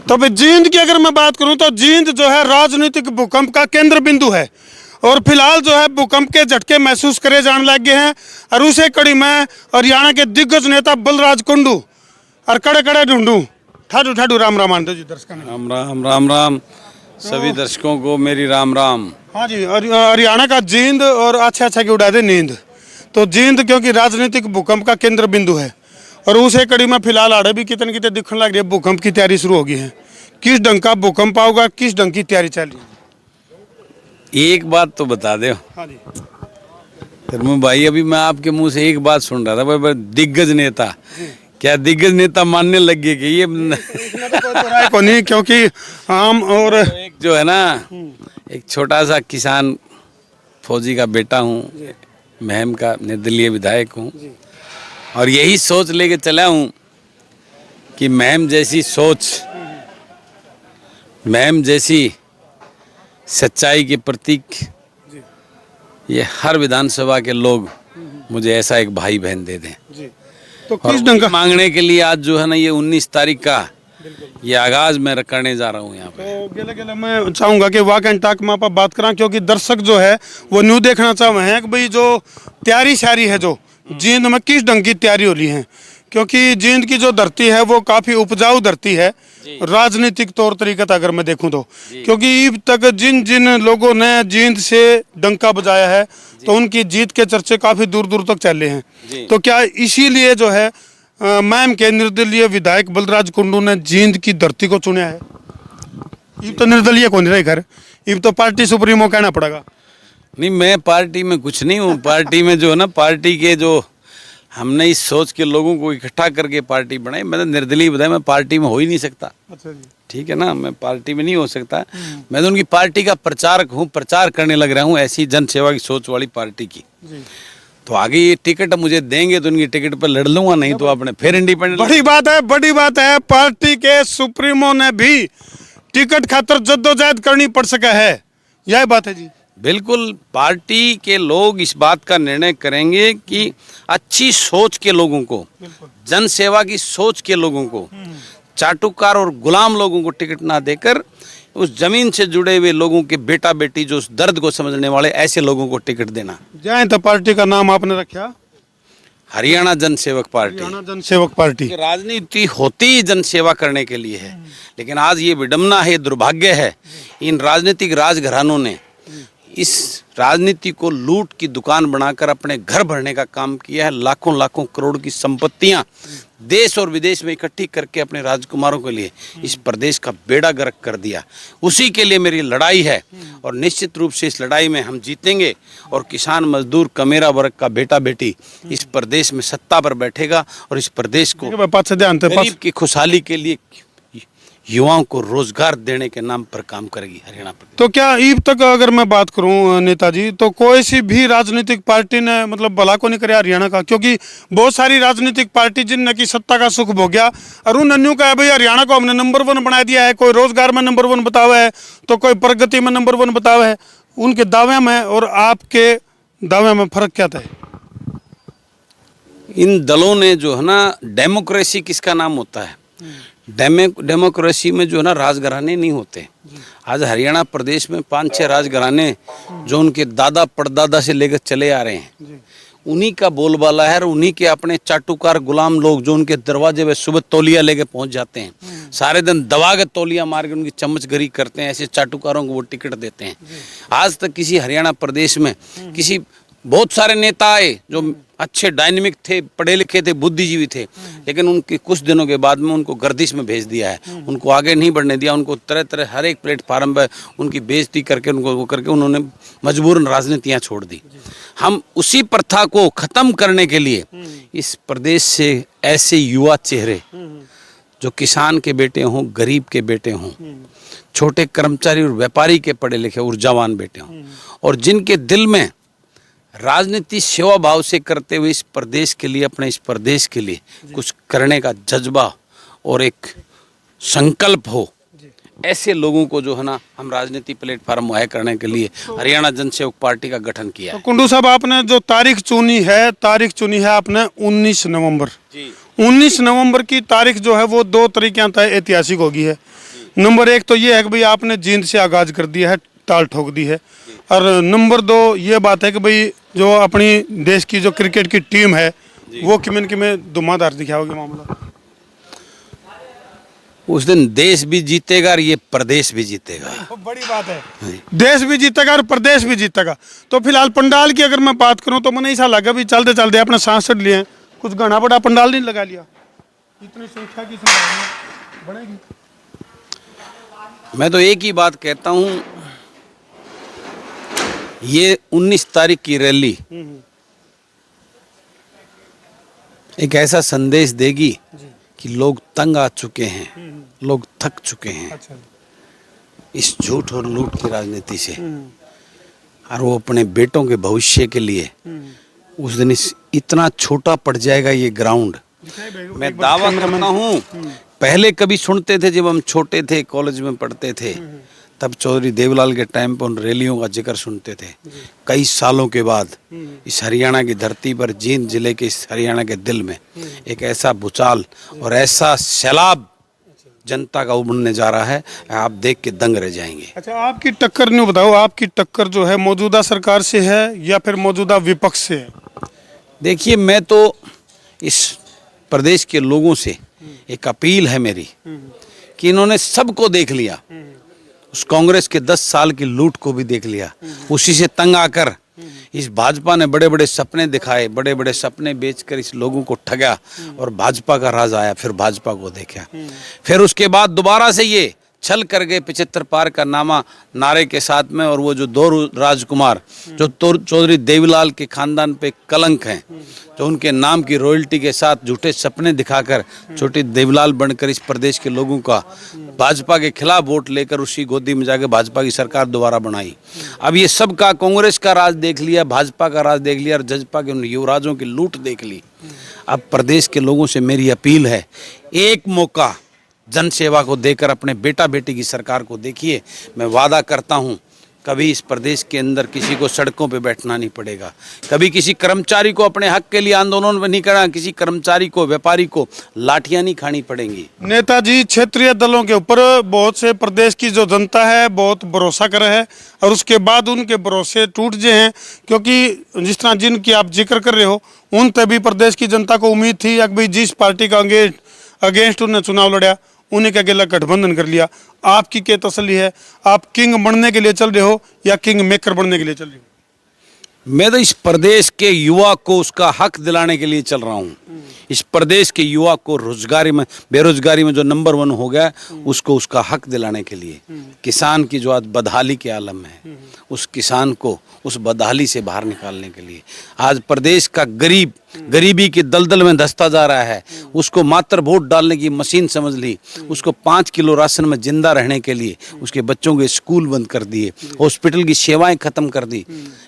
तो भाई जींद की अगर मैं बात करूं तो जींद जो है राजनीतिक भूकंप का केंद्र बिंदु है और फिलहाल जो है भूकंप के झटके महसूस करे जाने लग गए हैं। और उसे कड़ी में हरियाणा के दिग्गज नेता बलराज कुंडू और कड़े कड़े ढूंढू ठाडू ठाडू राम राम आंदो जी दर्शकों ने। राम राम राम राम सभी दर्शकों को मेरी राम राम। हाँ जी, हरियाणा का जींद और अच्छा की उड़ा दे नींद। तो जींद क्योंकि राजनीतिक भूकंप का केंद्र बिंदु है और उसे कड़ी में फिलहाल आड़े भी कितने कितने दिखने लग रही है। भूकंप की तैयारी शुरू हो गई है। किस ढंग का भूकंप आऊगा, किस ढंग की तैयारी चल रही है? एक बात तो बता दो हाँ जी धर्म भाई, अभी मैं आपके मुंह से एक बात सुन रहा था भाई, दिग्गज नेता, क्या दिग्गज नेता मानने लग गए कि ये को नहीं, क्योंकि आम और एक जो है ना, एक छोटा सा किसान फौजी का बेटा हूँ, महम का निर्दलीय विधायक हूँ और यही सोच लेके चला हूँ कि महम जैसी सोच, महम जैसी सच्चाई के प्रतीक ये हर विधानसभा के लोग मुझे ऐसा एक भाई बहन दे दें। तो और किस ढंग का मांगने के लिए आज जो है ना ये 19 तारीख का ये आगाज मैं करने जा रहा हूँ यहाँ पे। तो गेले गेले मैं चाहूंगा कि वाक एंड टाक में आप बात करें, क्योंकि दर्शक जो है वो न्यू देखना चाह रहे हैं कि भाई जो तैयारी शारी है जो जींद में किस ढंग की तैयारी हो रही है। क्योंकि जींद की जो धरती है वो काफ़ी उपजाऊ धरती है राजनीतिक तौर तरीके अगर मैं देखूं तो, क्योंकि अब तक जिन जिन लोगों ने जींद से डंका बजाया है तो उनकी जीत के चर्चे काफ़ी दूर दूर तक चले हैं। तो क्या इसीलिए जो है मैम के निर्दलीय विधायक बलराज कुंडू ने जींद की धरती को चुना है? अब तो निर्दलीय कौन रहे घर, अब तो पार्टी सुप्रीमो कहना पड़ेगा। नहीं, मैं पार्टी में कुछ नहीं हूँ। पार्टी में जो है ना, पार्टी के जो हमने इस सोच के लोगों को इकट्ठा करके पार्टी बनाई। मैं तो निर्दलीय विधायक, मैं पार्टी में हो ही नहीं सकता। अच्छा जी, ठीक है ना, मैं पार्टी में नहीं हो सकता। मैं तो उनकी पार्टी का प्रचारक हूँ, प्रचार करने लग रहा हूँ ऐसी जन सेवा की सोच वाली पार्टी की। तो आगे ये टिकट मुझे देंगे तो उनकी टिकट पर लड़ लूंगा, नहीं तो अपने फिर इंडिपेंडेंट। बड़ी बात है, बड़ी बात है। पार्टी के सुप्रीमो ने भी टिकट खातर जद्दोजहद करनी पड़ सका है, यह बात है जी। बिल्कुल, पार्टी के लोग इस बात का निर्णय करेंगे कि अच्छी सोच के लोगों को, जन सेवा की सोच के लोगों को, चाटुकार और गुलाम लोगों को टिकट ना देकर उस जमीन से जुड़े हुए लोगों के बेटा बेटी जो उस दर्द को समझने वाले ऐसे लोगों को टिकट देना। जय तो पार्टी का नाम आपने रखा हरियाणा जन सेवक पार्टी। हरियाणा जन सेवक पार्टी। राजनीति होती ही जन सेवा करने के लिए है, लेकिन आज ये विडम्बना है, दुर्भाग्य है, इन राजनीतिक राजघरानों ने इस राजनीति को लूट की दुकान बनाकर अपने घर भरने का काम किया है। लाखों लाखों करोड़ की संपत्तियां देश और विदेश में इकट्ठी करके अपने राजकुमारों के लिए इस प्रदेश का बेड़ा गर्क कर दिया। उसी के लिए मेरी लड़ाई है और निश्चित रूप से इस लड़ाई में हम जीतेंगे और किसान मजदूर कमेरा वर्ग का बेटा बेटी इस प्रदेश में सत्ता पर बैठेगा और इस प्रदेश को गरीब की खुशहाली के लिए, युवाओं को रोजगार देने के नाम पर काम करेगी हरियाणा प्रदेश। तो क्या अब तक अगर मैं बात करूं नेताजी, तो कोई सी भी राजनीतिक पार्टी ने मतलब भला को नहीं करे हरियाणा का? क्योंकि बहुत सारी राजनीतिक पार्टी जिनने की सत्ता का सुख भोग्या और उन अन्यों का है भाई हरियाणा को हमने नंबर 1 बना दिया है। कोई रोजगार में नंबर 1 बतावा है तो कोई प्रगति में नंबर 1 बतावा है। उनके दावे में और आपके दावे में फर्क क्या था? इन दलों ने जो है ना, डेमोक्रेसी किसका नाम होता है? डेमोक्रेसी में जो है ना राजघराने नहीं होते। आज हरियाणा प्रदेश में 5-6 राजघराने जो उनके दादा परदादा से लेकर चले आ रहे हैं, उन्हीं का बोलबाला है और उन्हीं के अपने चाटुकार गुलाम लोग जो उनके दरवाजे पे सुबह तौलिया लेके पहुंच जाते हैं, सारे दिन दबा के तौलिया मार के उनकी चम्मचगरी करते हैं। ऐसे चाटुकारों को वो टिकट देते हैं। आज तक किसी हरियाणा प्रदेश में किसी, बहुत सारे नेता आए जो अच्छे डायनेमिक थे, पढ़े लिखे थे, बुद्धिजीवी थे, लेकिन उनके कुछ दिनों के बाद में उनको गर्दिश में भेज दिया है। उनको आगे नहीं बढ़ने दिया। उनको तरह तरह हर एक प्लेटफार्म पर उनकी बेइज्जती करके उनको वो करके उन्होंने मजबूरन राजनीतियाँ छोड़ दी। हम उसी प्रथा को ख़त्म करने के लिए इस प्रदेश से ऐसे युवा चेहरे जो किसान के बेटे हों, गरीब के बेटे हों, छोटे कर्मचारी और व्यापारी के पढ़े लिखे ऊर्जावान बेटे हों और जिनके दिल में राजनीति सेवा भाव से करते हुए इस प्रदेश के लिए, अपने इस प्रदेश के लिए कुछ करने का जज्बा और एक संकल्प हो, ऐसे लोगों को जो है ना हम राजनीति प्लेटफार्म मुहैया करने के लिए हरियाणा जन सेवक पार्टी का गठन किया है। तो कुंडू साहब, आपने जो तारीख चुनी है आपने 19 नवंबर। 19 नवंबर की तारीख जो है वो 2 तरीके तय ऐतिहासिक होगी है। नंबर एक तो ये है कि भाई आपने जींद से आगाज कर दिया है, ताल ठोक दी है। और नंबर दो ये बात है कि भाई जो अपनी देश की जो क्रिकेट की टीम है वो किमें धुआंधार दिखाओगे मामला। उस दिन देश भी जीतेगा और ये प्रदेश भी जीतेगा। तो बड़ी बात है, देश भी जीतेगा और प्रदेश भी जीतेगा। तो फिलहाल पंडाल की अगर मैं बात करूं तो मैंने ऐसा लगा भी चलते चलते अपने सांसद लिए हैं, कुछ घना बड़ा पंडाल नहीं लगा लिया, इतनी संख्या की संभावना बढ़ेगी। मैं तो एक ही बात कहता हूं, ये 19 तारीख की रैली एक ऐसा संदेश देगी कि लोग तंग आ चुके हैं, लोग थक चुके हैं अच्छा। इस झूठ और लूट की राजनीति से, और वो अपने बेटों के भविष्य के लिए उस दिन इतना छोटा पड़ जाएगा ये ग्राउंड। मैं दावा करता हूँ, पहले कभी सुनते थे जब हम छोटे थे, कॉलेज में पढ़ते थे, तब चौधरी देवलाल के टाइम पर उन रैलियों का जिक्र सुनते थे। कई सालों के बाद इस हरियाणा की धरती पर, जींद जिले के इस हरियाणा के दिल में एक ऐसा भूचाल और ऐसा सैलाब जनता का उमड़ने जा रहा है, आप देख के दंग रह जाएंगे। अच्छा, आपकी टक्कर नहीं बताओ, आपकी टक्कर जो है मौजूदा सरकार से है या फिर मौजूदा विपक्ष से है? देखिए, मैं तो इस प्रदेश के लोगों से एक अपील है मेरी कि इन्होंने सबको देख लिया, उस कांग्रेस के 10 साल की लूट को भी देख लिया, उसी से तंग आकर इस भाजपा ने बड़े बड़े सपने दिखाए, बड़े बड़े सपने बेचकर इस लोगों को ठगा और भाजपा का राज आया, फिर भाजपा को देखा, फिर उसके बाद दोबारा से ये छल कर गए 75 पार का नारे के साथ में। और वो जो दो राजकुमार जो चौधरी देवीलाल के खानदान पे कलंक हैं, जो उनके नाम की रॉयल्टी के साथ झूठे सपने दिखाकर छोटी देवीलाल बनकर इस प्रदेश के लोगों का भाजपा के खिलाफ वोट लेकर उसी गोदी में जाकर भाजपा की सरकार दोबारा बनाई। अब ये सब का कांग्रेस का राज देख लिया, भाजपा का राज देख लिया और जजपा के उन युवराजों की लूट देख ली। अब प्रदेश के लोगों से मेरी अपील है, एक मौका जनसेवा को देकर अपने बेटा बेटी की सरकार को देखिए। मैं वादा करता हूं, कभी इस प्रदेश के अंदर किसी को सड़कों पे बैठना नहीं पड़ेगा, कभी किसी कर्मचारी को अपने हक के लिए आंदोलन में नहीं करना, किसी कर्मचारी को, व्यापारी को लाठियां नहीं खानी पड़ेंगी। नेताजी क्षेत्रीय दलों के ऊपर बहुत से प्रदेश की जो जनता है बहुत भरोसा करे है और उसके बाद उनके भरोसे टूट गए हैं, क्योंकि जिस तरह जिनकी आप जिक्र कर रहे हो उन तभी प्रदेश की जनता को उम्मीद थी कि भाई जिस पार्टी का अगेंस्ट उन्हें चुनाव लड़ा उन्हें क्या अकेला गठबंधन कर लिया। आपकी क्या तसल्ली है, आप किंग बनने के लिए चल रहे हो या किंग मेकर बनने के लिए चल रहे हो? मैं तो इस प्रदेश के युवा को उसका हक दिलाने के लिए चल रहा हूँ। इस प्रदेश के युवा को रोजगारी में, बेरोजगारी में जो नंबर 1 हो गया, उसको उसका हक दिलाने के लिए, किसान की जो आज बदहाली के आलम है, उस किसान को उस बदहाली से बाहर निकालने के लिए, आज प्रदेश का गरीब गरीबी के दलदल में धंसता जा रहा है, उसको मात्र वोट डालने की मशीन समझ ली, उसको 5 किलो राशन में जिंदा रहने के लिए उसके बच्चों के स्कूल बंद कर दिए, हॉस्पिटल की सेवाएं खत्म कर दी,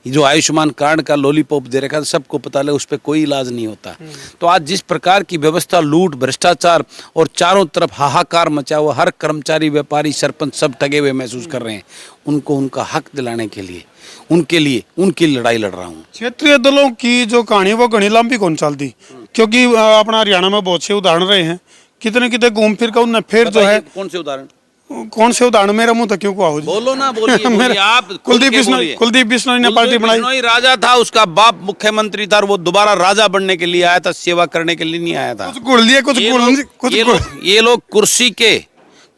जो आयुष्मान कार्ड का लॉलीपॉप दे रखा था सबको पता लगा उस पर कोई इलाज नहीं होता। तो आज जिस प्रकार की व्यवस्था, लूट, भ्रष्टाचार और चारों तरफ हाहाकार मचा हुआ, हर कर्मचारी, व्यापारी, सरपंच सब ठगे हुए महसूस कर रहे हैं, उनको उनका हक दिलाने के लिए, उनकी लड़ाई लड़ रहा हूँ। क्षेत्रीय दलों की जो कहानी वो घनी लंबी कौन चलती, क्योंकि अपना हरियाणा में बहुत से उदाहरण रहे हैं, कितने कितने घूम फिर कर उन्हें फिर जो है। कौन से उदाहरण? मेरा मुंह तो क्यों को आओ जी? बोलो ना, बोलिए आप। कुलदीप बिश्नोई ने पार्टी बनाई। बिश्नोई राजा था, उसका बाप मुख्यमंत्री था, और वो दोबारा राजा बनने के लिए आया था, सेवा करने के लिए नहीं आया था। कुछ गुड़ लिए, ये लोग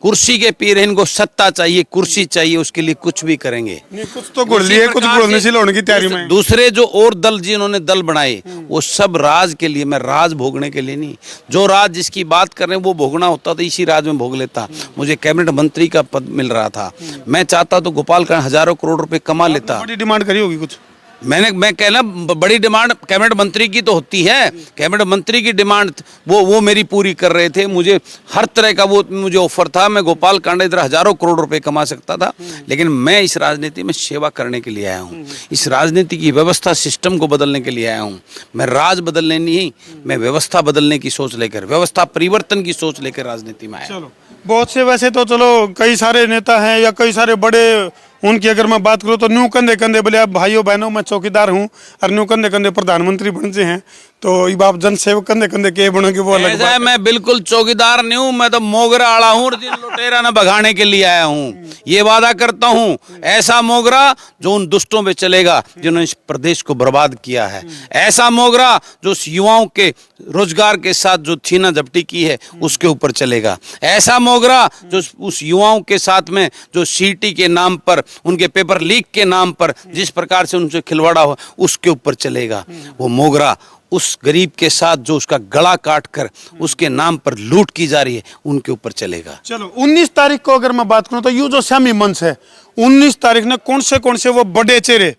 कुर्सी के पीर हैं, इनको सत्ता चाहिए, कुर्सी चाहिए, उसके लिए कुछ भी करेंगे। कुछ तो गुड़ लिए, कुछ गुड़ने से लौटने की तैयारी में। दूसरे जो और दल जिन्होंने दल बनाए वो सब राज के लिए, मैं राज भोगने के लिए नहीं। जो राज जिसकी बात कर रहे हैं वो भोगना होता तो इसी राज में भोग लेता। मुझे कैबिनेट मंत्री का पद मिल रहा था, मैं चाहता तो गोपाल का हजारों करोड़ रुपए कमा लेता। बड़ी डिमांड करी होगी कुछ? मैं कहना, बड़ी डिमांड कैबिनेट मंत्री की तो होती है, कैबिनेट मंत्री की डिमांड वो मेरी पूरी कर रहे थे। मुझे हर तरह का वो मुझे ऑफर था, मैं गोपाल कांडा इधर हजारों करोड़ रुपए कमा सकता था, लेकिन मैं इस राजनीति में सेवा करने के लिए आया हूँ, इस राजनीति की व्यवस्था, सिस्टम को बदलने के लिए आया हूँ। मैं राज बदलने नहीं, मैं व्यवस्था बदलने की सोच लेकर, व्यवस्था परिवर्तन की सोच लेकर राजनीति में आया। चलो, बहुत से वैसे तो चलो कई सारे नेता हैं या कई सारे बड़े, उनकी अगर मैं बात करूँ तो न्यू कंधे कंधे बोले अब भाइयों बहनों मैं चौकीदार हूँ और न्यू कंधे कंधे प्रधानमंत्री बन से हैं, तो ये बाप जन सेवक कंधे कंधे के बनोगे वो अलग ऐसा है, मैं बिल्कुल चौकीदार नहीं हूँ, मैं तो मोगरा आड़ा हूँ, जिन लुटेरा न भगाने के लिए आया हूँ। ये वादा करता हूँ, ऐसा मोगरा जो उन दुष्टों पे चलेगा जिन्होंने इस प्रदेश को बर्बाद किया है, ऐसा मोगरा जो उस युवाओं के रोजगार के साथ जो छीना झपटी की है उसके ऊपर चलेगा, ऐसा मोगरा जो उस युवाओं के साथ में जो सीटी के नाम पर, उनके पेपर लीक के नाम पर जिस प्रकार से उनसे खिलवाड़ा हो उसके ऊपर चलेगा। वो मोगरा उस गरीब के साथ जो उसका गला काट कर उसके नाम पर लूट की जा रही है उनके ऊपर चलेगा। चलो 19 तारीख को अगर मैं बात करूं तो यू जो श्यामी मंच है 19 तारीख ने कौन से वो बड़े चेहरे,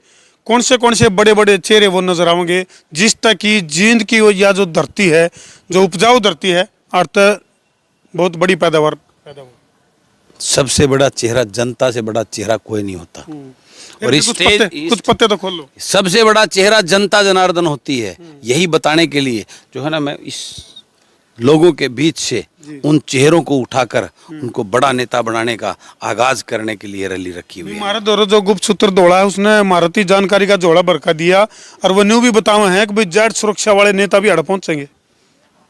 कौन से बड़े बड़े चेहरे वो नजर आएंगे, जिस तक की जींद की वो या जो धरती है, जो उपजाऊ धरती है, अर्थ बहुत बड़ी पैदावार सबसे बड़ा चेहरा, जनता से बड़ा चेहरा कोई नहीं होता। और इस कुछ पत्ते तो खोल लो। सबसे बड़ा चेहरा जनता जनार्दन होती है। यही बताने के लिए जो है ना, मैं इस लोगों के बीच से उन चेहरों को उठाकर उनको बड़ा नेता बनाने का आगाज करने के लिए रैली रखी हुई है। हमारे द्वारा जो गुप्त सूत्र दौड़ा है उसने भारतीय जानकारी का जोड़ा बरका दिया और वो न्यू भी बतावा है कि भाई जेट सुरक्षा वाले नेता भी हड़ पहुंचेंगे।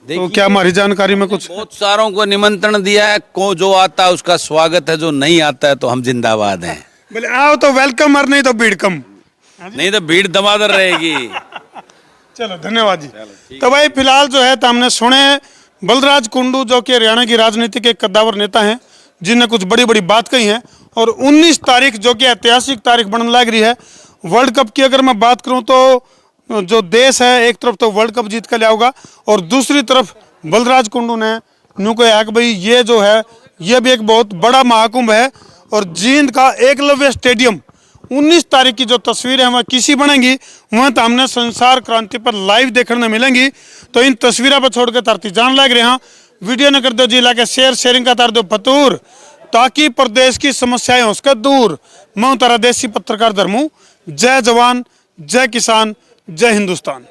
तो क्या हमारी जानकारी में कुछ बहुत सारों को निमंत्रण दिया है, को जो आता है उसका स्वागत है, जो नहीं आता है तो हम जिंदाबाद हैं। बोले आओ तो वेलकम और नहीं तो भीड़ कम, नहीं तो भीड़ दमादर रहेगी। चलो धन्यवाद जी। तो भाई फिलहाल जो है तो हमने सुने बलराज कुंडू जो कि हरियाणा की राजनीति के कद्दावर नेता हैं, जिनने कुछ बड़ी बड़ी बात कही है। और 19 तारीख जो कि ऐतिहासिक तारीख बनने लग रही है वर्ल्ड कप की, अगर मैं बात करूं तो जो देश है एक तरफ तो वर्ल्ड कप जीत कर लाओगा और दूसरी तरफ बलराज कुंडू ने न्यू कहा कि भाई ये जो है ये भी एक बहुत बड़ा महाकुंभ है और जींद का एकलव्य स्टेडियम 19 तारीख की जो तस्वीरें हैं वह किसी बनेंगी वह तो हमने संसार क्रांति पर लाइव देखने मिलेंगी। तो इन तस्वीरों पर छोड़ के तरती जान लग रहे हैं, वीडियो न कर दो जी लाके शेयरिंग का तार दो फतूर, ताकि प्रदेश की समस्याएं हो सके दूर। मैं तारा देसी पत्रकार धर्मू। जय जवान, जय किसान, जय हिंदुस्तान।